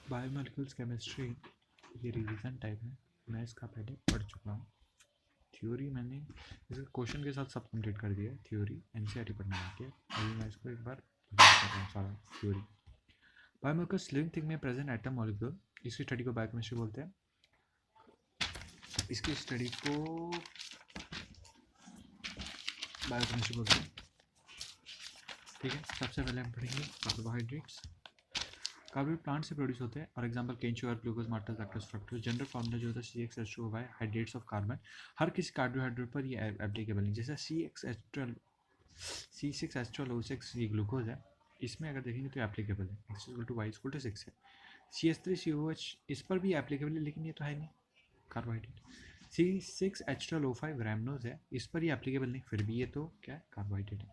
Biomolecules chemistry ये revision type है, मैं इसका पहले पढ़ चुका हूँ। थ्योरी मैंने इसके क्वेश्चन के साथ सब कंप्लीट कर दिया है, थ्योरी एनसीईआरटी पढ़ने बाकी है, अभी मैं इसको एक बार रिवीज कर रहा हूँ सारा थ्योरी। बायोमोलिक्यूल्स लिविंग थिंग में प्रेजेंट एटम मॉलिक्यूल, इसकी स्टडी को बायोकेमिस्ट्री बोलते हैं। इसकी स्टडी को बायोकेमिस्ट्री बोलते हैं। ठीक है, सबसे पहले हम पढ़ेंगे कार्बोहाइड्रेट्स। कार्बोहाइड्रेट प्लांट से प्रोड्यूस होते हैं, और example cane sugar, glucose, maltose, lactose, fructose. General formula जो होता है CxH2O हाइड्रेट्स ऑफ कार्बन। हर किसी कार्बोहाइड्रेट पर ये एप्लीकेबल नहीं। जैसे C6H12O6 ये ग्लूकोज है, इसमें अगर देखेंगे तो एप्लीकेबल है, X=Y=6 है। CH3COH इस पर भी एप्लीकेबल है, लेकिन ये तो है नहीं कार्बोहाइड्रेट। C6H12O5 रैमनोज है, इस पर ही एप्लीकेबल नहीं, फिर भी ये तो क्या है, कार्बोहाइड्रेट है।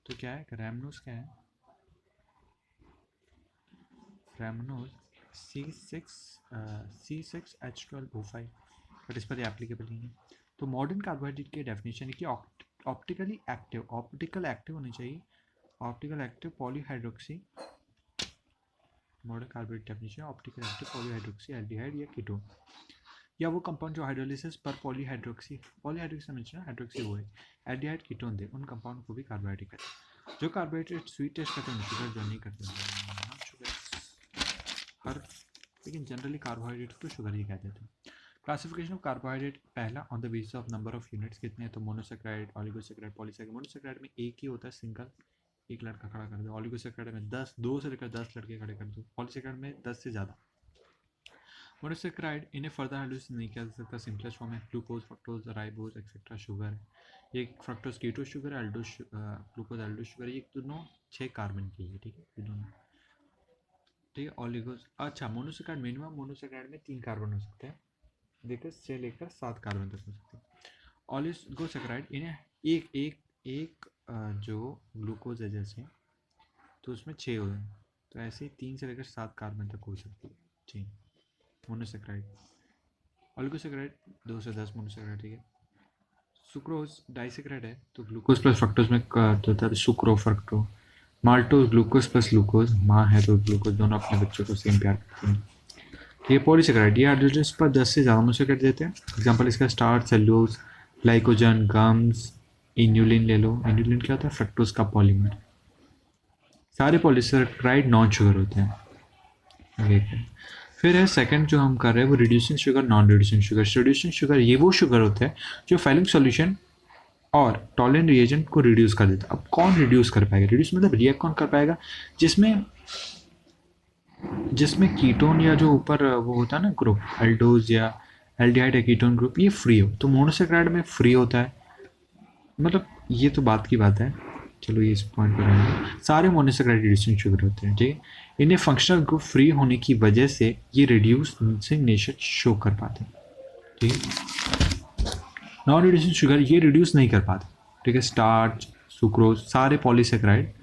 तो क्या है रैमनोज, क्या है रैमनोज C6H12O5, बट इस पर एप्लीकेबल नहीं है। तो मॉडर्न कार्बोहाइड्रेट की डेफिनेशन है कि ऑप्टिकल एक्टिव होनी चाहिए, optical active polyhydroxy. Modern carbohydrate definition optical active polyhydroxy aldehyde या कीटोन, या वो कंपाउंड जो हाइड्रोलिसिस पर पॉलीहाइड्रोक्सी समझना, हाइड्रोक्सी वो है, एल्डिहाइड कीटोन दे, उन कंपाउंड को भी कार्बोहाइड्रेट कहते हैं। जो कार्बोहाइड्रेट स्वीट टेस्ट करते हैं, शुगर जो नहीं करते हर, लेकिन जनरली कार्बोहाइड्रेट को शुगर ही कहते थे। क्लासिफिकेशन ऑफ कार्बोहाइड्रेट, पहला on the basis of number of units कितने हैं, तो मोनोसेक्राइड, ऑलिगोसेक्राइड, पॉलीसेक्राइड। मोनोसेक्राइड में एक ही होता है, सिंगल, एक लड़का खड़ा कर दो। ऑलिगोसेक्राइड में 2 से लेकर 10 लड़के खड़े कर दो। पॉलीसेक्राइड में 10 से ज़्यादा। मोनोसेक्राइड इन्हें फर्दर हाइड्रोलिसिस नहीं किया जा सकता, सिंपलेस्ट फॉर्म है glucose, fructose, ribose etcetera sugar है। ये फ्रक्टोज कीटो शुगर है, ग्लूकोज एल्डोज शुगर है, ये दोनों 6 कार्बन की है। ठीक है, ये दोनों ठीक है। ऑलिगोज, अच्छा मोनोसेक्राइड मिनिमम मोनोसेक्राइड में 3 कार्बन हो सकते हैं, देखकर से लेकर 7 कार्बन तक हो सकते हैं। ऑलिगोसेक्राइड इन्हें एक एक एक जो ग्लूकोज है जैसे, तो उसमें 6 हो जाए, तो ऐसे ही 3 से लेकर 7 कार्बन तक हो सकती है। ठीक, मोनोसेक्राइड। ऑलिगोसेक्राइड 2 से 10 मोनोसेक्राइड। ठीक है। सुक्रोज डाइसेक्राइड है, तो ग्लूकोज प्लस फ्रक्टोज में होता है सुक्रो फ्रक्टो। माल्टोज ग्लूकोज प्लस ग्लूकोज, माँ है तो ग्लूकोज, दोनों अपने बच्चों को सेम प्यार करते हैं। ये पॉलीसेक्राइड, ये हाइड्रोजन पर 10 से ज़्यादा मोनोसेक्राइड देते हैं। एग्जांपल इसका starch, cellulose, glycogen, gums, inulin ले लो। इन्यूलिन क्या होता है, फ्रक्टोज का पॉलीमर। सारे पॉलीसेक्राइड नॉन शुगर होते हैं। फिर है सेकंड जो हम कर रहे हैं वो reducing sugar, non reducing sugar. Reducing sugar ये वो शुगर होता है जो फेलिंग सॉल्यूशन और टॉलरेंट रिएजेंट को रिड्यूस कर देता है। अब कौन रिड्यूस कर पाएगा, रिड्यूस मतलब रिएक्ट कौन कर पाएगा, जिसमें कीटोन या जो ऊपर वो होता है ना ग्रुप, एल्डोज या एल्डिहाइड या कीटोन ग्रुप, ये फ्री हो। तो मोनोसेक्राइड में फ्री होता है, मतलब ये तो बात की बात है, चलो ये इस पॉइंट पर रहेंगे। सारे मोनोसेक्राइड रिड्यूसिंग शुगर होते हैं। ठीक है, इन्हें फंक्शनल ग्रुप फ्री होने की वजह से ये रिड्यूसिंग नेचर शो कर पाते हैं। ठीक है, नॉन रिड्यूसिंग शुगर ये रिड्यूस नहीं कर पाते। ठीक है, स्टार्च, सुक्रोज, सारे पॉलीसेक्राइड।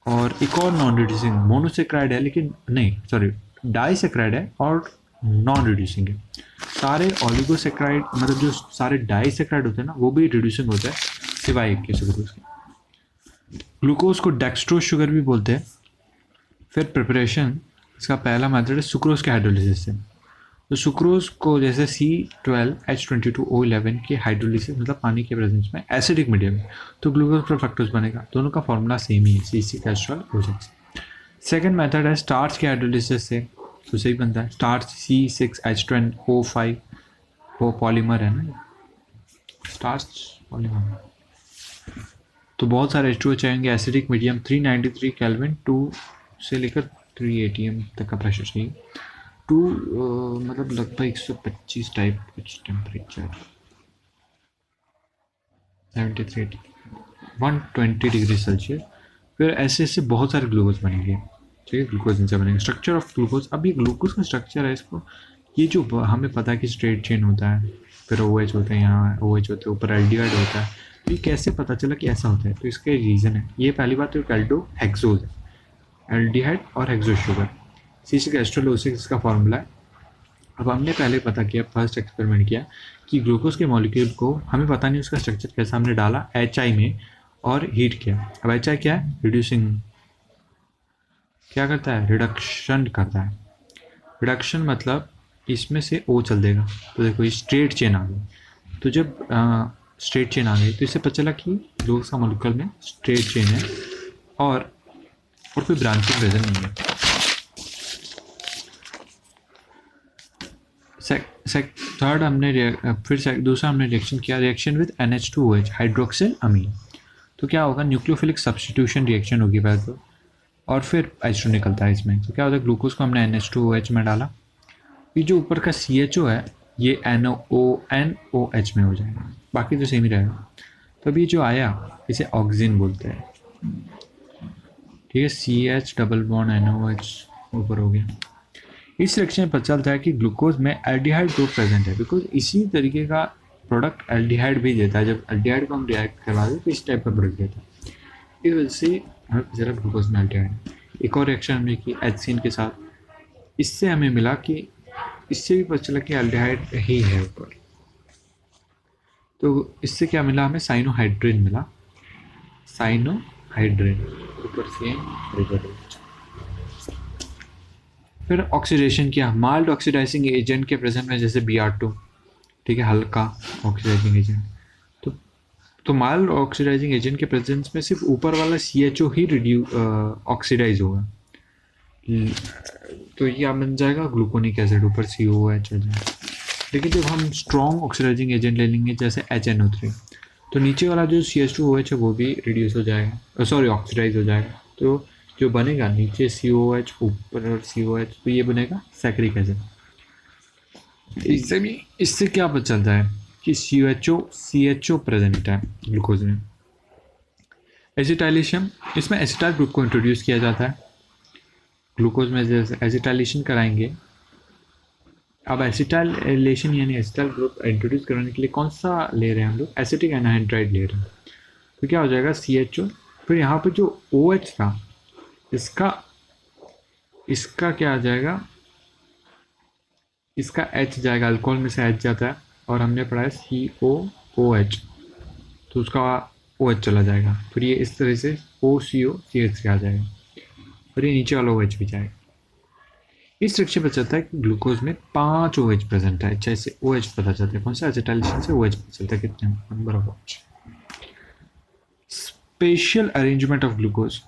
और एक और नॉन रिड्यूसिंग मोनोसेक्राइड है, लेकिन नहीं सॉरी डाइसेक्राइड है और नॉन रिड्यूसिंग है। सारे ऑलिगोसेक्राइड मतलब जो सारे डाइसेक्राइड होते हैं ना, वो भी रिड्यूसिंग होते हैं, सिवाय एक के सुक्रोज के। ग्लूकोज को डेक्सट्रोज शुगर भी बोलते हैं। फिर प्रिपरेशन, इसका पहला मेथड है सुक्रोज के हाइड्रोलिसिस से। तो सुक्रोज को जैसे C12H22O11 के हाइड्रोलिसिस मतलब पानी के प्रेजेंस में एसिडिक मीडियम में, तो ग्लूकोज पर फ्रक्टोज बनेगा। दोनों का फॉर्मूला सेम ही है, C6H12O6। सेकेंड मेथड है स्टार्च के हाइड्रोलिसिस से, तो सही बनता है स्टार्च C6H10O5, वो पॉलीमर है ना, स्टार्च पॉलीमर। तो बहुत सारे H2O चाहिए, एसिडिक मीडियम 393 केल्विन 2 से लेकर 3 atm तक का प्रेशर चाहिए। 2 मतलब लगभग 125 टाइप कुछ टेम्परेचर, 73 120 डिग्री सेल्सियस। फिर ऐसे ऐसे बहुत सारे ग्लूकोज बनेंगे। ठीक है, ग्लूकोज इनसे बनेंगे। स्ट्रक्चर ऑफ ग्लूकोज, अब ये ग्लूकोज का स्ट्रक्चर है, इसको ये जो हमें पता है कि स्ट्रेट चेन होता है, फिर OH होते हैं, यहाँ OH होते हैं, ऊपर एल्डिहाइड होता है। तो ये कैसे पता चला कि ऐसा होता है, तो इसका रीज़न है। ये पहली बात तो एल्डो हेक्सोज है, एल्डिहाइड और हेक्सो शुगर। C6H12O6 इसका फॉर्मूला है। अब हमने पहले पता किया, फर्स्ट एक्सपेरिमेंट किया कि ग्लूकोज के मॉलिक्यूल को हमें पता नहीं उसका स्ट्रक्चर कैसा, हमने डाला HI में और हीट किया। अब HI क्या है, रिड्यूसिंग, क्या करता है, रिडक्शन करता है। रिडक्शन मतलब इसमें से O चल देगा, तो देखो ये स्ट्रेट चेन आ गई। तो जब स्ट्रेट चेन आ गई तो इससे पता चला कि ग्लूकोज का मॉलिक्यूल में स्ट्रेट चेन है और कोई ब्रांचिंग प्रेजेंट नहीं है। थर्ड हमने फिर दूसरा हमने रिएक्शन किया, रिएक्शन विद NH2OH हाइड्रोक्सिल अमीन। तो क्या होगा, न्यूक्लियोफिलिक सब्स्टिट्यूशन रिएक्शन होगी पहले तो, और फिर H2 निकलता है इसमें। तो क्या होता है, ग्लूकोज को हमने NH2OH में डाला, ये जो ऊपर का CHO है ये NONOH में हो जाएगा, बाकी तो सेम ही रहेगा। तो अभी जो आया इसे ऑक्सीजन बोलते हैं, ठीक है। CH डबल बॉन्ड NOH ऊपर हो गया। इस रिएक्शन में पता चलता है कि ग्लूकोज में एल्डिहाइड ग्रुप प्रेजेंट है, बिकॉज इसी तरीके का प्रोडक्ट एल्डिहाइड भी देता है। जब एल्डिहाइड को हम रिएक्ट करवा दें तो इस टाइप का प्रोडक्ट देता है, इस वजह से ज़रा ग्लूकोज में एल्डिहाइड। एक और रिएक्शन हमने की HCN के साथ, इससे हमें मिला कि इससे भी पता चला कि एल्डिहाइड ही है ऊपर। तो इससे क्या मिला हमें, साइनोहाइड्रिन मिला, साइनोहाइड्रिन ऊपर से। फिर ऑक्सीडेशन किया, माइल्ड ऑक्सीडाइजिंग एजेंट के प्रेजेंट में, जैसे Br2, ठीक है, हल्का ऑक्सीडाइजिंग एजेंट। तो माइल्ड ऑक्सीडाइजिंग एजेंट के प्रेजेंस में सिर्फ ऊपर वाला CHO ही ऑक्सीडाइज होगा, तो ये बन जाएगा ग्लूकोनिक एसिड, ऊपर COOH हो जाएगा। लेकिन जब हम स्ट्रॉन्ग ऑक्सीडाइजिंग एजेंट ले लेंगे जैसे HNO3, तो नीचे वाला जो CH2OH है वो भी रिड्यूस हो जाएगा, सॉरी ऑक्सीडाइज हो जाएगा। तो जो बनेगा नीचे COOH ऊपर COOH, तो ये बनेगा सैक्रिक एसिड। इससे क्या पता चलता है कि CHO प्रेजेंट है ग्लूकोज में। एसिटाइलेशन, इसमें एसिटाइल ग्रुप को इंट्रोड्यूस किया जाता है ग्लूकोज में। जैसे एसिटाइलेशन कराएंगे, अब एसिटाइलेशन यानी एसिटाइल ग्रुप इंट्रोड्यूस कराने के लिए कौन सा ले रहे हैं हम लोग, एसिटिक एनहाइड्राइड ले रहे हैं। तो क्या हो जाएगा CHO, फिर यहाँ पे जो OH था इसका क्या आ जाएगा, इसका H जाएगा, अल्कोहल में से H जाता है, और हमने पढ़ा है COOH, तो उसका OH चला जाएगा, फिर ये इस तरह से OCO आ जाएगा, और ये नीचे वाला OH भी जाएगा। इस रिएक्शन पर चलता है कि ग्लूकोज में 5 OH प्रेजेंट है, जैसे OH पता चलता है, कौन सा, एसिटाइलेशन से OH पता चलता है कितने number of OH। Special arrangement of glucose,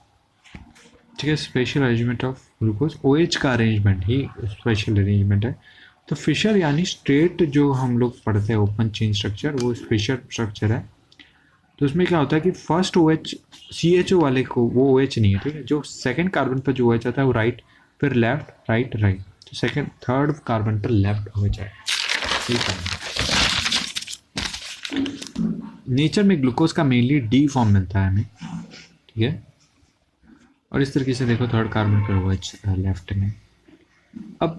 ठीक है, special arrangement of glucose, OH का अरेंजमेंट ही स्पेशल अरेंजमेंट है। तो फिशर यानी स्ट्रेट जो हम लोग पढ़ते हैं ओपन चेन स्ट्रक्चर, वो फिशर स्ट्रक्चर है। तो उसमें क्या होता है कि फर्स्ट OH CHO वाले को वो OH नहीं है, ठीक है, जो सेकंड कार्बन पर जो OH आता है वो राइट, फिर लेफ्ट राइट राइट, तो सेकंड थर्ड कार्बन पर लेफ्ट OH आए। नेचर में ग्लूकोज का मेनली D फॉर्म मिलता है हमें, ठीक है, और इस तरीके से देखो थर्ड कार्बन पर OH लेफ्ट में। अब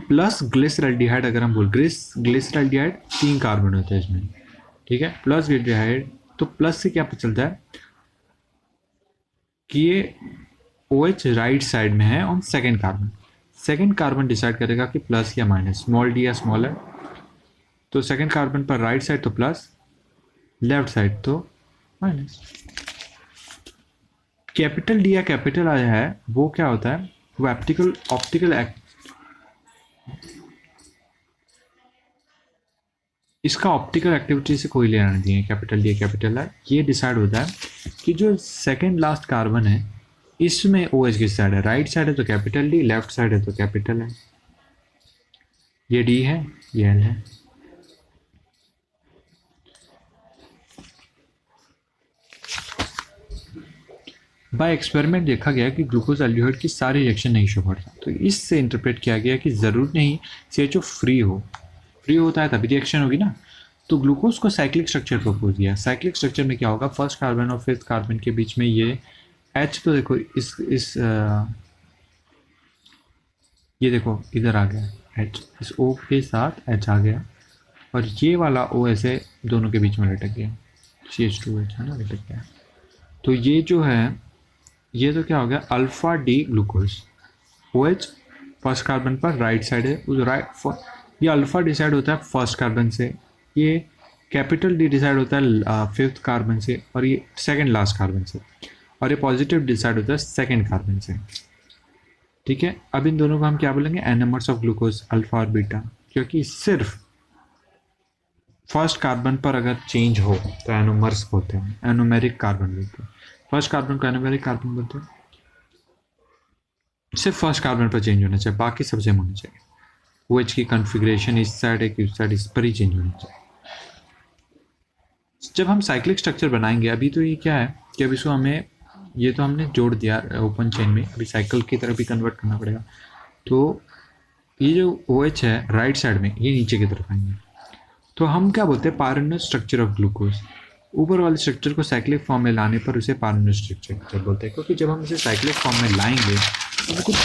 प्लस ग्लिसरल्डिहाइड अगर हम बोल, ग्लिसरल्डिहाइड 3 कार्बन होते हैं इसमें, ठीक है, प्लस ग्लिसरल्डिहाइड, तो प्लस से क्या पता चलता है कि ये OH राइट साइड में है on second carbon. Second carbon decide करेगा कि प्लस या माइनस, स्मॉल d या स्मॉल है, तो सेकेंड कार्बन पर राइट साइड तो प्लस, लेफ्ट साइड तो माइनस। कैपिटल D या कैपिटल I है वो क्या होता है, वो ऑप्टिकल इसका ऑप्टिकल एक्टिविटी से कोई लेना नहीं है। कैपिटल D कैपिटल I, ये डिसाइड होता है कि जो सेकेंड लास्ट कार्बन है इसमें OH किस साइड है, राइट साइड है तो कैपिटल D, लेफ्ट साइड है तो कैपिटल I। ये D है, ये L है। बाय एक्सपेरिमेंट देखा गया कि ग्लूकोज एल्डिहाइड की सारी रिएक्शन नहीं शो करता, तो इससे इंटरप्रेट किया गया कि ज़रूर नहीं CHO फ्री होता है तभी रिएक्शन होगी ना। तो ग्लूकोज को साइक्लिक स्ट्रक्चर प्रपोज किया। साइक्लिक स्ट्रक्चर में क्या होगा, फर्स्ट कार्बन और फिफ्थ कार्बन के बीच में ये H, तो देखो ये देखो इधर आ गया H, इस O के साथ H आ गया, और ये वाला O ऐसे दोनों के बीच में लटक गया, CH2H है ना, लटक गया। तो ये जो है, ये तो क्या हो गया, alpha D glucose, OH first carbon पर राइट साइड है, उस ये अल्फा डिसाइड होता है फर्स्ट कार्बन से, ये कैपिटल D डिसाइड होता है फिफ्थ कार्बन से, और ये सेकंड लास्ट कार्बन से, और ये पॉजिटिव डिसाइड होता है सेकंड कार्बन से। ठीक है, अब इन दोनों को हम क्या बोलेंगे, एनोमर्स ऑफ ग्लूकोज अल्फा और बीटा, क्योंकि सिर्फ फर्स्ट कार्बन पर अगर चेंज हो तो एनोमर्स बोलते हैं, एनोमेरिक कार्बन बोलते हैं। फर्स्ट कार्बन को एनोमेरिक कार्बन बोलते हैं। सिर्फ फर्स्ट कार्बन पर चेंज होना चाहिए, बाकी सब सेम होना चाहिए। OH की कॉन्फ़िगरेशन इस साइड है कि उस साइड, इस पर ही चेंज होना चाहिए। जब हम साइक्लिक स्ट्रक्चर बनाएंगे, अभी तो ये क्या है कि अभी इसको हमें, ये तो हमने जोड़ दिया ओपन चेन में, अभी साइकिल की तरफ भी कन्वर्ट करना पड़ेगा। तो ये जो OH है राइट साइड में, ये नीचे की तरफ आएंगे, तो हम क्या बोलते हैं, पायरोनस स्ट्रक्चर ऑफ ग्लूकोज। ऊपर वाले स्ट्रक्चर को साइक्लिक फॉर्म में लाने पर उसे पायरोनस स्ट्रक्चर बोलते हैं, क्योंकि जब हम इसे साइक्लिक फॉर्म में लाएंगे तो कुछ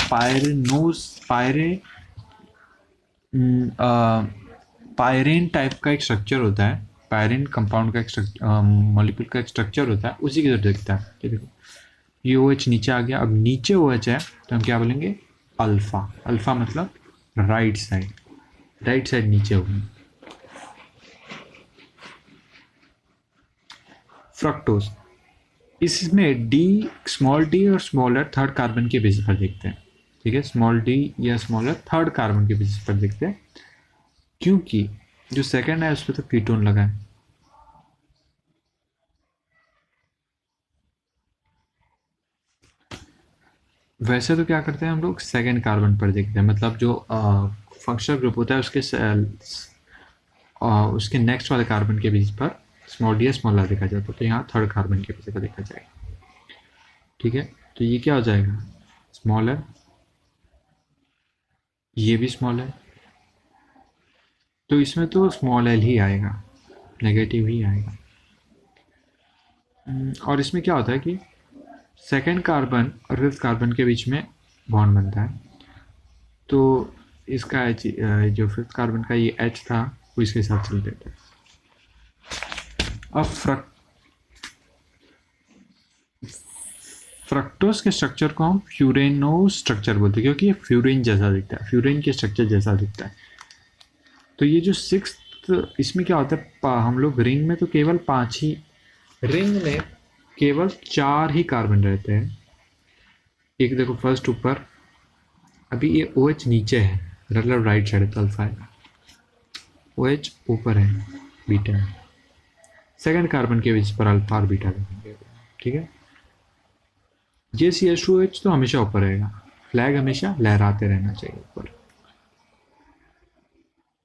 पायरेन टाइप का एक स्ट्रक्चर होता है, पायरेन कंपाउंड का एक मॉलिक्यूल का एक स्ट्रक्चर होता है, उसी की तरह दिखता है। ये देखो, ये OH नीचे आ गया, अब नीचे OH है तो हम क्या बोलेंगे, अल्फा। अल्फा मतलब राइट साइड नीचे होगी। फ्रक्टोज, इसमें डी, स्मॉल डी और स्मॉलर थर्ड कार्बन के बेसिस पर देखते हैं। ठीक है, स्मॉल डी या स्मॉलर थर्ड कार्बन के बेसिस पर देखते हैं, क्योंकि जो सेकंड है उस पर तो कीटोन लगा है। वैसे तो क्या करते हैं हम लोग, सेकंड कार्बन पर देखते हैं, मतलब जो फंक्शनल ग्रुप होता है उसके नेक्स्ट वाले कार्बन के बेसिस पर स्मॉल डी या स्मॉलर देखा जाता है, तो यहाँ थर्ड कार्बन के बेसिस पर देखा जाएगा। ठीक है, तो ये क्या हो जाएगा, स्मॉलर, ये भी स्मॉल है, तो इसमें तो स्मॉल एल ही आएगा, नेगेटिव ही आएगा। और इसमें क्या होता है कि सेकेंड कार्बन और फिफ्थ कार्बन के बीच में बॉन्ड बनता है, तो इसका एच, जो फिफ्थ कार्बन का ये एच था वो इसके साथ चल देता है। अब फ्रक्टोज के स्ट्रक्चर को हम फ्यूरेनो स्ट्रक्चर बोलते हैं, क्योंकि ये फ्यूरिन जैसा दिखता है, फ्यूरिन के स्ट्रक्चर जैसा दिखता है। तो ये जो सिक्स, इसमें क्या होता है, हम लोग रिंग में तो केवल 5 ही, रिंग में केवल 4 ही कार्बन रहते हैं। एक देखो फर्स्ट ऊपर, अभी ये OH नीचे है, मतलब राइट साइड तो अल्फा है, OH ऊपर है, बीटा है। सेकंड कार्बन के बीच पर अल्फा और बीटा देखेंगे। ठीक है, ये CH2OH तो हमेशा ऊपर रहेगा, फ्लैग हमेशा लहराते रहना चाहिए ऊपर।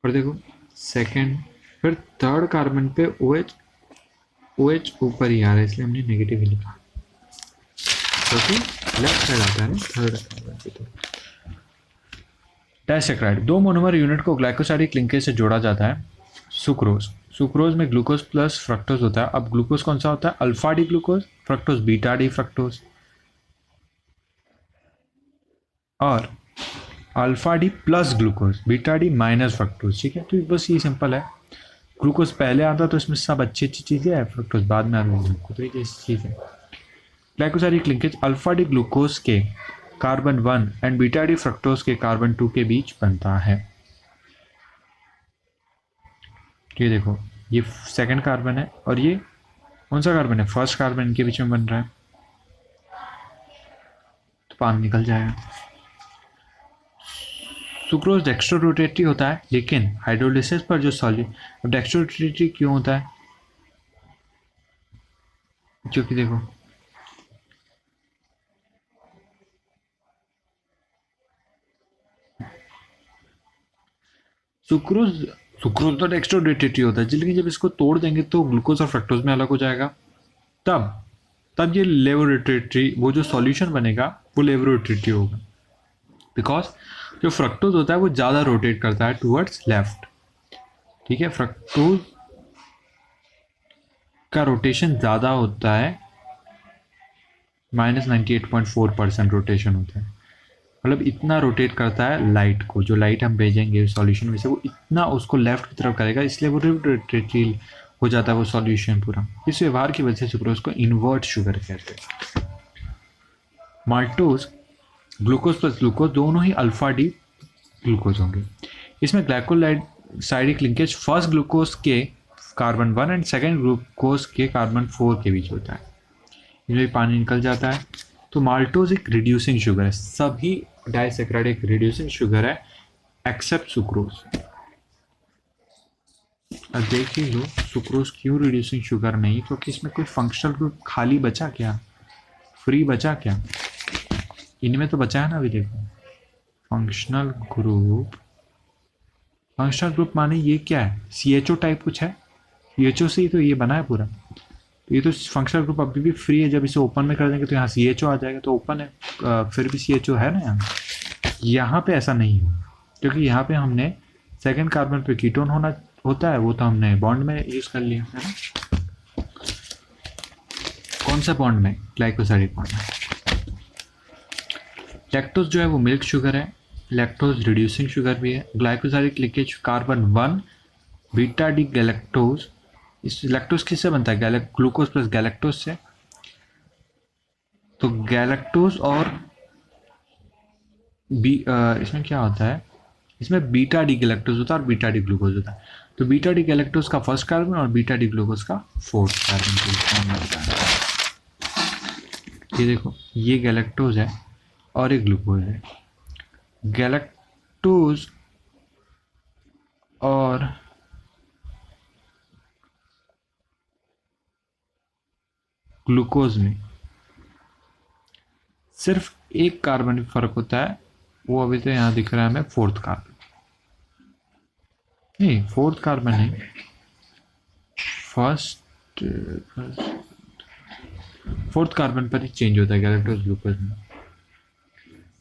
और देखो सेकंड, फिर थर्ड कार्बन पे OH ऊपर ही आ रहा है, इसलिए हमने नेगेटिव ही लिखा, क्योंकि लेफ्ट साइड आता है ना थर्ड कार्बन पे। तो डाइसैकराइड, 2 मोनोमर यूनिट को ग्लाइकोसाइडिक लिंकेज से जोड़ा जाता है। सुक्रोज, सुक्रोज में ग्लूकोज प्लस फ्रक्टोज होता है। अब ग्लूकोज कौन सा होता है, alpha D glucose, fructose beta D fructose, और alpha D plus glucose, beta D minus fructose. ठीक है, तो बस ये सिंपल है, ग्लूकोज पहले आता तो इसमें सब अच्छी अच्छी चीज़ें हैं, फ्रक्टोज बाद में आती है, तो ये चीज़ है। Glycosidic linkage alpha D glucose के carbon 1 and beta D fructose के कार्बन 2 के बीच बनता है। ये देखो, ये सेकंड कार्बन है और ये कौन सा कार्बन है, फर्स्ट कार्बन, इनके बीच में बन रहा है, तो पानी निकल जाएगा। सुक्रोज डेक्स्ट्रो रोटेटरी होता है, लेकिन हाइड्रोलिसिस पर जो सॉल्यूट, डेक्स्ट्रो रोटेटरी क्यों होता है, क्योंकि देखो सुक्रोज सुक्रोज तो डेक्स्ट्रो रोटेटरी होता है, लेकिन जब इसको तोड़ देंगे तो ग्लूकोज और फ्रक्टोज में अलग हो जाएगा, तब तब ये लेवोरोटेटरी, वो जो सॉल्यूशन बनेगा वो लेवोरोटेटरी होगा, बिकॉज जो फ्रक्टोज होता है वो ज़्यादा रोटेट करता है टूवर्ड्स लेफ्ट। ठीक है, फ्रक्टोज का रोटेशन ज़्यादा होता है, -98.4% रोटेशन होता है, मतलब इतना रोटेट करता है लाइट को, जो लाइट हम भेजेंगे सॉल्यूशन में से वो इतना उसको लेफ्ट की तरफ करेगा, इसलिए वो रोटेटरी हो जाता है वो सॉल्यूशन पूरा। इस व्यवहार की वजह से सुक्रोज को इन्वर्ट शुगर कहते हैं। माल्टोज, ग्लूकोज प्लस ग्लूकोज दोनों ही अल्फा डी ग्लूकोज होंगे। इसमें ग्लाइकोसाइडिक लिंकेज फर्स्ट ग्लूकोज के कार्बन 1 एंड सेकेंड ग्लूकोज के कार्बन 4 के बीच होता है, इसमें पानी निकल जाता है। तो माल्टोज एक रिड्यूसिंग शुगर है, सभी डाइसैकराइड एक रिड्यूसिंग शुगर है एक्सेप्ट सुक्रोज। अब देख ही लो सुक्रोज क्यों रिड्यूसिंग शुगर नहीं, क्योंकि इसमें कोई फंक्शनल ग्रुप खाली बचा क्या, फ्री बचा क्या, इनमें तो बचा है ना। अभी देखो फंक्शनल ग्रुप, फंक्शनल ग्रुप माने ये क्या है, CHO टाइप कुछ है, CHO से ही तो ये बना है पूरा। तो ये तो फंक्शनल ग्रुप अभी भी फ्री है, जब इसे ओपन में कर देंगे तो यहाँ CHO आ जाएगा, तो ओपन है फिर भी CHO है ना यहाँ पे ऐसा नहीं है, क्योंकि यहाँ पे हमने सेकंड कार्बन पे कीटोन होता है, वो तो हमने बॉन्ड में यूज कर लिया है ना। कौन सा बॉन्ड में, ग्लाइकोसाइडिक बॉन्ड में। लैक्टोज जो है वो मिल्क शुगर है, लैक्टोज रिड्यूसिंग शुगर भी है। Glycosidic linkage carbon 1 beta D galactose, इस लैक्टोज किससे बनता है, ग्लूकोज प्लस गैलेक्टोज से। तो गैलेक्टोज और इसमें क्या होता है, इसमें बीटा डी गैलेक्टोज होता है और बीटा डी ग्लूकोज होता है। तो बीटा डी गैलेक्टोज का फर्स्ट कार्बन और बीटा डी ग्लूकोज का फोर्थ कार्बन होता है। ये देखो ये गैलेक्टोज है और ये ग्लूकोज है। गैलेक्टोज और ग्लूकोज में सिर्फ एक कार्बन फर्क होता है, वो अभी तो यहाँ दिख रहा है हमें फोर्थ कार्बन, नहीं फोर्थ कार्बन नहीं, फोर्थ कार्बन पर ही चेंज होता है गैलेक्टोज ग्लूकोज में,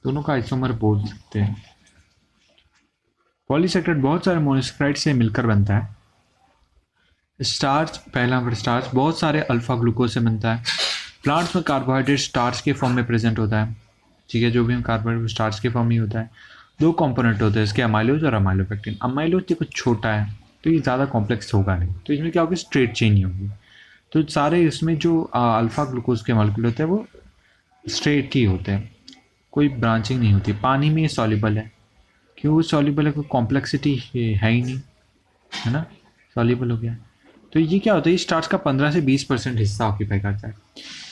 दोनों का आइसोमर बोल सकते हैं। पॉलीसेक्राइड बहुत सारे मोनोसेक्राइड से मिलकर बनता है। स्टार्च, पहला नंबर स्टार्च बहुत सारे अल्फा ग्लूकोज से बनता है। प्लांट्स में कार्बोहाइड्रेट स्टार्च के फॉर्म में प्रेजेंट होता है, ठीक है, जो भी हम कार्बोहाइड्रेट स्टार्च के फॉर्म में होता है। दो कंपोनेंट होते हैं इसके, अमाइलोज और अमाइलोपेक्टिन। अमाइलोज देखो छोटा है तो ये ज़्यादा कॉम्प्लेक्स होगा नहीं, तो इसमें क्या होगी, स्ट्रेट चेन ही होगी। तो सारे इसमें जो अल्फा ग्लूकोज के मॉलिक्यूल होते हैं वो स्ट्रेट ही होते हैं, कोई ब्रांचिंग नहीं होती। पानी में सॉल्युबल है, क्यों सॉल्युबल है, कोई कॉम्प्लेक्सिटी है ही नहीं, है ना, सॉल्युबल हो गया। तो ये क्या होता है, ये स्टार्च का 15 से 20% हिस्सा ऑक्यूपाई करता है।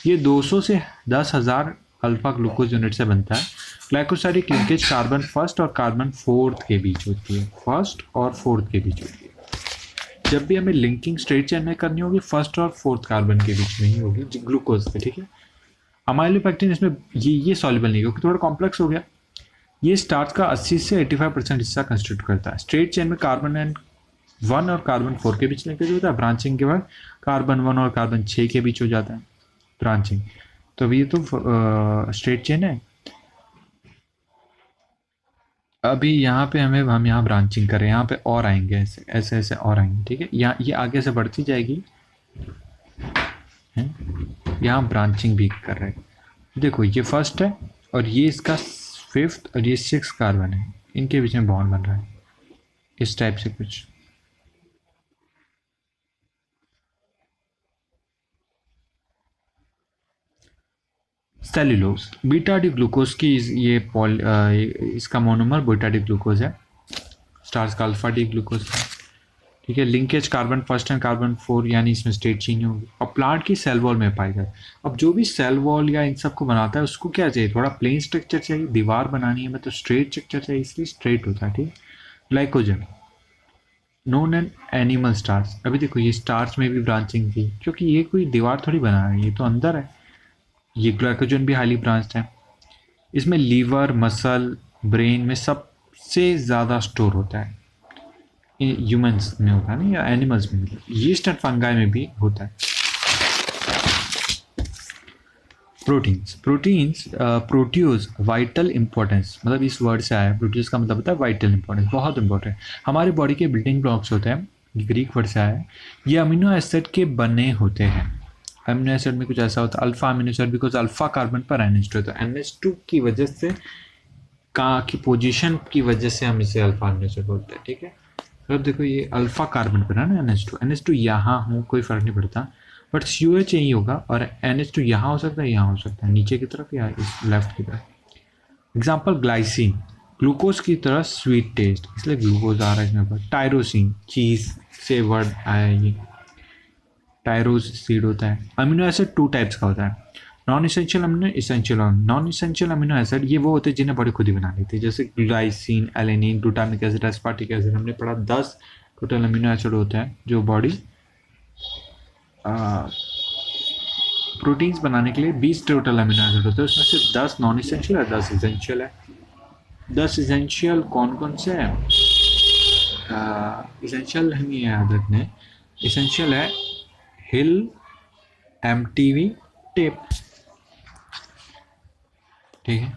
ये 200 से 10,000 अल्फा ग्लूकोज यूनिट से बनता है। ग्लाइकोसाइडिक लिंकेज कार्बन फर्स्ट और कार्बन फोर्थ के बीच होती है, फर्स्ट और फोर्थ के बीच होती है। जब भी हमें लिंकिंग स्ट्रेट चेन में करनी होगी फर्स्ट और फोर्थ कार्बन के बीच में ही होगी ग्लूकोज पे, ठीक है। अमाइलोपेक्टिन इसमें ये सॉल्युबल नहीं, क्योंकि थोड़ा कॉम्प्लेक्स हो गया। ये स्टार्च का 80 से 85% हिस्सा कंस्टिट्यूट करता है। स्ट्रेट चेन में कार्बन 1 और कार्बन 4 के बीच लिंकेज होता है। ब्रांचिंग के बाद कार्बन 1 और कार्बन 6 के बीच हो जाता है ब्रांचिंग। तो अभी ये तो स्ट्रेट चेन है। अभी यहाँ पे हम यहाँ ब्रांचिंग करें, यहाँ पे और आएंगे, ऐसे ऐसे ऐसे और आएंगे, ठीक है। यहाँ ये आगे से बढ़ती जाएगी, यहाँ ब्रांचिंग भी कर रहे हैं। देखो ये फर्स्ट है और ये इसका 5th और ये 6th कार्बन है, इनके बीच में बॉन्ड बन रहा है इस टाइप से कुछ। सेल्यूलोज, बीटा डी ग्लूकोज की इसका मोनोमर बीटा डी ग्लूकोज है, स्टार्च का अल्फा डी ग्लूकोज है, ठीक है। Linkage carbon first and carbon 4, यानी इसमें स्टेट चेंज होगी। और प्लांट की सेल वॉल में पाई जाए। अब जो भी सेल वॉल या इन सब को बनाता है उसको क्या चाहिए, थोड़ा प्लेन स्ट्रक्चर चाहिए, दीवार बनानी है मैं तो स्ट्रेट स्ट्रक्चर चाहिए, इसलिए स्ट्रेट होता है, ठीक। Glycogen known an animal starch, अभी देखो ये स्टार्च में भी ब्रांचिंग थी, क्योंकि ये कोई दीवार थोड़ी बना है, ये तो अंदर है। ये ग्लाइकोजन भी हाईली ब्रांच्ड है। इसमें लीवर, मसल, ब्रेन में सबसे ज़्यादा स्टोर होता है, ह्यूमंस में होता है ना, या एनिमल्स में, यीस्ट एंड फंगाई में भी होता है। प्रोटीन्स, प्रोट्यूज वाइटल इंपॉर्टेंस, मतलब इस वर्ड से आया, प्रोट्यूज का मतलब होता है वाइटल इंपॉर्टेंस, बहुत इंपॉर्टेंट। हमारी बॉडी के बिल्डिंग ब्लॉक्स होते हैं, ग्रीक वर्ड से आया है। ये अमीनो एसिड के बने होते हैं। अमीनो एसिड में कुछ ऐसा होता है, alpha amino acid, because alpha carbon पर NH2 होता है, NH2 की वजह से की पोजीशन की वजह से हम इसे अल्फा अमीनो एसिड बोलते हैं, ठीक है। अब देखो ये अल्फा कार्बन पर है ना NH2 यहाँ हो कोई फर्क नहीं पड़ता, बट COH यही होगा, और NH2 यहाँ हो सकता है, यहाँ हो सकता है, नीचे की तरफ या इस लेफ्ट की तरफ। एग्जाम्पल ग्लाइसिन, ग्लूकोज की तरह स्वीट टेस्ट, इसलिए ग्लूकोज आ रहा है इसमें पर। टायरोसिन, चीज से वर्ड आया ये, टायरोस सीड होता है। अमीनो एसिड 2 टाइप्स का होता है, non essential amino, essential amino. Non essential amino acid ये वो होते हैं जिन्हें बॉडी खुद ही बना लेती है, जैसे glycine, alanine, glutamic acid, aspartic acid. हमने पढ़ा 10 टोटल अमीनो एसिड होते हैं जो बॉडी प्रोटीन्स बनाने के लिए 20 टोटल अमीनो एसिड होते हैं, उसमें से 10 नॉन इसेंशियल है, 10 इसेंशियल है। 10 इसेंशियल कौन कौन से हैं? इसेंशियल हमें याद रखने, इसेंशियल है हिल, एमटीवी, टेप, ठीक है।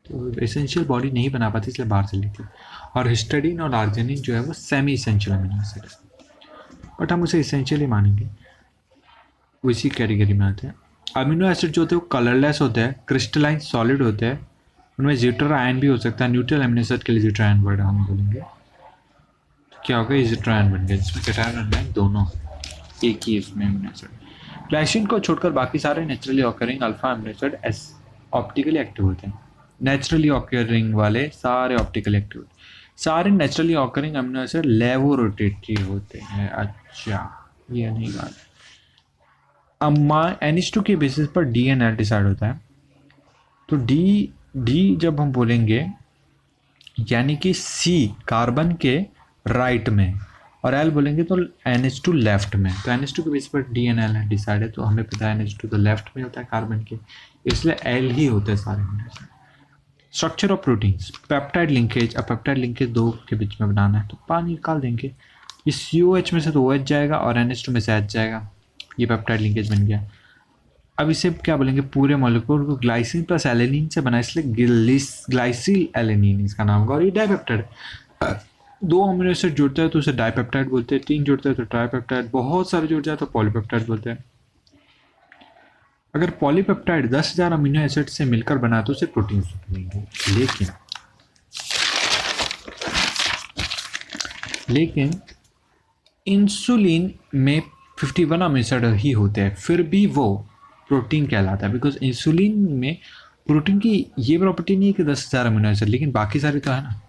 तो एसेंशियल बॉडी नहीं बना पाती इसलिए बाहर से लेती है। और हिस्टडीन और आर्जिनिन जो है वो सेमी इसेंशियल अमीनो एसिड है, बट हम उसे इसेंशियल ही मानेंगे, वो इसी कैटेगरी में आते हैं। अमीनो एसिड जो होते हैं वो कलरलेस होते हैं, क्रिस्टलाइन सॉलिड होते हैं, उनमें ज़िटर आयन भी हो सकता है। न्यूट्रल अमीनो एसिड के लिए ज़िटर आयन वर्ड हम बोलेंगे, तो क्या होगा, ये ज़िटर आयन बन गया जिसमें कैटायन और आयन दोनों एक ही इसमें अमीनो एसिड। ग्लाइसिन को छोड़कर बाकी सारे naturally occurring alpha amino acid optically active होते हैं। नेचुरली ऑकरिंग वाले सारे ऑप्टिकली एक्टिव, सारे नेचुरली ऑकरिंग अमीनो एसिड लेवोरोटेटरी होते हैं। अच्छा, ये नहीं बात। अम्मा NH2 के बेसिस पर DNL डिसाइड होता है। तो डी जब हम बोलेंगे यानी कि C कार्बन के राइट में और L बोलेंगे तो NH2 लेफ्ट में। तो NH2 के बेसिस पर DNL है डिसाइड है, तो हमें पता है NH2 तो लेफ्ट में होता है कार्बन के, इसलिए L ही होते हैं सारे। Structure of proteins, peptide linkage. अब पेप्टाइड लिंकेज दो के बीच में बनाना है तो पानी निकाल देंगे, ये COH में से तो OH जाएगा और NH2 में से H जाएगा, ये पेप्टाइड लिंकेज बन गया। अब इसे क्या बोलेंगे, पूरे मॉलिक्यूल को ग्लाइसिन प्लस एलेनिन से बना, इसलिए ग्लाइसिल एलेनिन इसका नाम होगा। और ये डाइपेप्टाइड, 2 अमीनो एसिड जुड़ते हैं तो उसे डाइपेप्टाइड बोलते हैं, 3 जुड़ते हैं तो ट्राइपेप्टाइड, बहुत सारे जुड़ जाए तो पॉलीपेप्टाइड बोलते हैं। अगर पॉलीपेप्टाइड 10,000 अमीनो एसिड से मिलकर बना तो उसे प्रोटीन बनेंगे। लेकिन इंसुलिन में 51 अमीनो एसिड ही होते हैं, फिर भी वो प्रोटीन कहलाता है, बिकॉज इंसुलिन में प्रोटीन की ये प्रॉपर्टी नहीं है कि 10,000 अमीनो एसिड, लेकिन बाकी सारे तो है ना।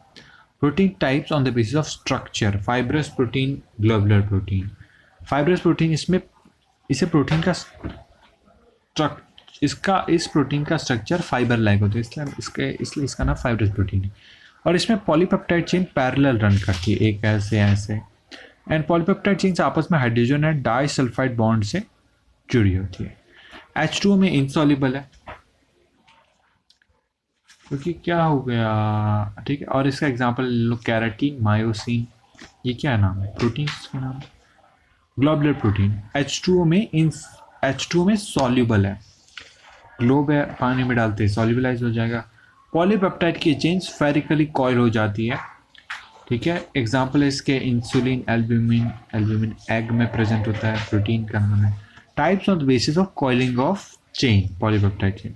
Protein types on the basis of structure, fibrous protein, globular protein. Fibrous protein, इसमें इसे प्रोटीन का इस प्रोटीन का स्ट्रक्चर फाइबर लाइक होता है, इसलिए इसका नाम फाइब्रस प्रोटीन है। और इसमें पॉलीपेप्टाइड चेन पैरेलल रन करती है, एक ऐसे एंड पॉलीपेप्टाइड चेन आपस में हाइड्रोजन एंड डाइसल्फाइड बॉन्ड से जुड़ी होती है। H2O में इनसॉल्युबल है क्योंकि क्या हो गया, ठीक है। और इसका एग्जांपल लो, कैराटीन, मायोसिन, ये क्या नाम है, प्रोटीन का नाम, ग्लोबुलर प्रोटीन। H2O में सॉल्युबल है, ग्लोब है, पानी में डालते हैं सॉल्युबलाइज हो जाएगा। पॉलीपेप्टाइड की चेन्स फेरिकली कॉइल हो जाती है, ठीक है। एग्जाम्पल है इसके इंसुलिन, एल्ब्यूमिन एग में प्रेजेंट होता है, प्रोटीन का नाम है। Types on the basis of coiling of chain, polypeptide chain.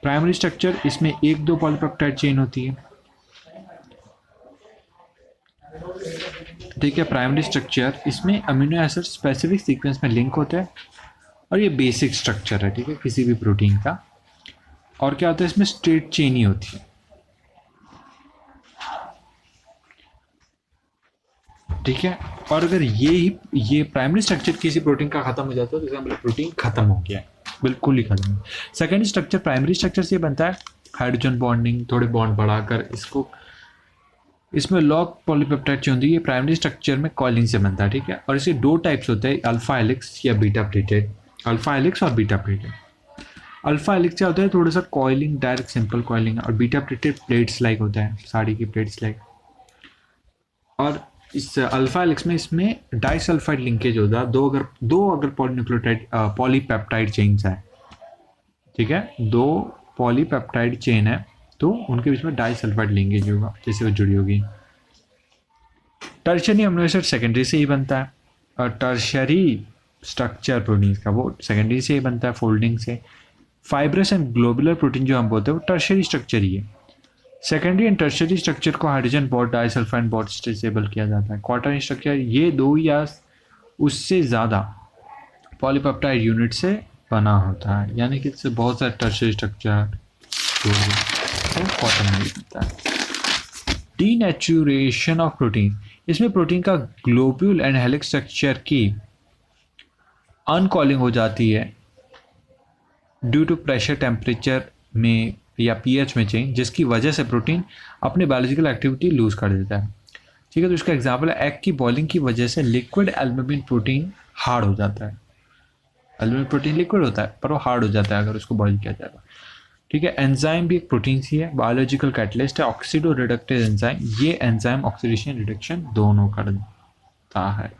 Primary structure, इसमें 1-2 पॉलीपेप्टाइड चेन होती है, ठीक है। प्राइमरी स्ट्रक्चर, इसमें अमीनो एसिड स्पेसिफिक सीक्वेंस में लिंक होते हैं और ये बेसिक स्ट्रक्चर है, ठीक है, किसी भी प्रोटीन का। और क्या होता है, इसमें स्ट्रेट चेन ही होती है, ठीक है। और अगर ये प्राइमरी स्ट्रक्चर किसी प्रोटीन का खत्म हो जाता है तो इसका मतलब प्रोटीन खत्म हो गया है, बिल्कुल ही खत्म। सेकेंडरी स्ट्रक्चर, प्राइमरी स्ट्रक्चर से बनता है हाइड्रोजन बॉन्डिंग, थोड़े बॉन्ड बढ़ाकर इसमें लॉन्ग पॉलीपेप्टाइड चेन होती है, ये प्राइमरी स्ट्रक्चर में कॉइलिंग से बनता है, ठीक है। और इसके 2 टाइप्स होते हैं, अल्फा हेलिक्स या बीटा प्लेटेड। अल्फा हेलिक्स और बीटा प्लेटेड। अल्फा हेलिक्स क्या होता है, थोड़ा सा कॉइलिंग, डायरेक्ट सिंपल कॉइलिंग, और बीटा प्लेटेड प्लेट्स लाइक होता है, साड़ी की प्लेट्स लाइक। और इस अल्फा हेलिक्स में इसमें डाइसल्फाइड लिंकेज होता है, दो अगर पॉलीन्यूक्लियोटाइड पॉलीपेप्टाइड चेन्स है, ठीक है, 2 पॉलीपेप्टाइड चेन है तो उनके बीच में डाइसल्फाइड लिंकेज होगा, जैसे वो जुड़ी होगी। टर्शियरी अमीनो एसिड सेकेंडरी से ही बनता है, और टर्शियरी स्ट्रक्चर प्रोटीन का वो सेकेंडरी से ही बनता है, फोल्डिंग से। फाइब्रस एंड ग्लोबुलर प्रोटीन जो हम बोलते हैं वो टर्शियरी स्ट्रक्चर ही है। सेकेंडरी एंड टर्शियरी स्ट्रक्चर को हाइड्रोजन बॉन्ड, डाइसल्फाइड बॉन्ड से डिसेबल किया जाता है। क्वार्टरनरी स्ट्रक्चर, ये 2 या उससे ज़्यादा पॉलीपेप्टाइड यूनिट से बना होता है, यानी कि इससे बहुत सारे टर्शियरी स्ट्रक्चर क्वार्टरनरी होता है। डीनेचुरेशन ऑफ प्रोटीन, इसमें प्रोटीन का ग्लोब्यूल एंड हेलिक्स स्ट्रक्चर की अनकॉलिंग हो जाती है, ड्यू टू प्रेशर, टेम्परेचर में या पीएच में चेंज, जिसकी वजह से प्रोटीन अपनी बायोलॉजिकल एक्टिविटी लूज कर देता है। ठीक है, तो इसका एग्जाम्पल है एग की बॉइलिंग की वजह से लिक्विड एल्बुमिन प्रोटीन हार्ड हो जाता है। एल्बुमिन प्रोटीन लिक्विड होता है पर वो हार्ड हो जाता है अगर उसको बॉइल किया जाएगा। ठीक है, एंजाइम भी एक प्रोटीन ही है, बायोलॉजिकल कैटलिस्ट है, ऑक्सीडो रिडक्टेज एंजाइम। ये एंजाइम ऑक्सीडेशन रिडक्शन दोनों करता है।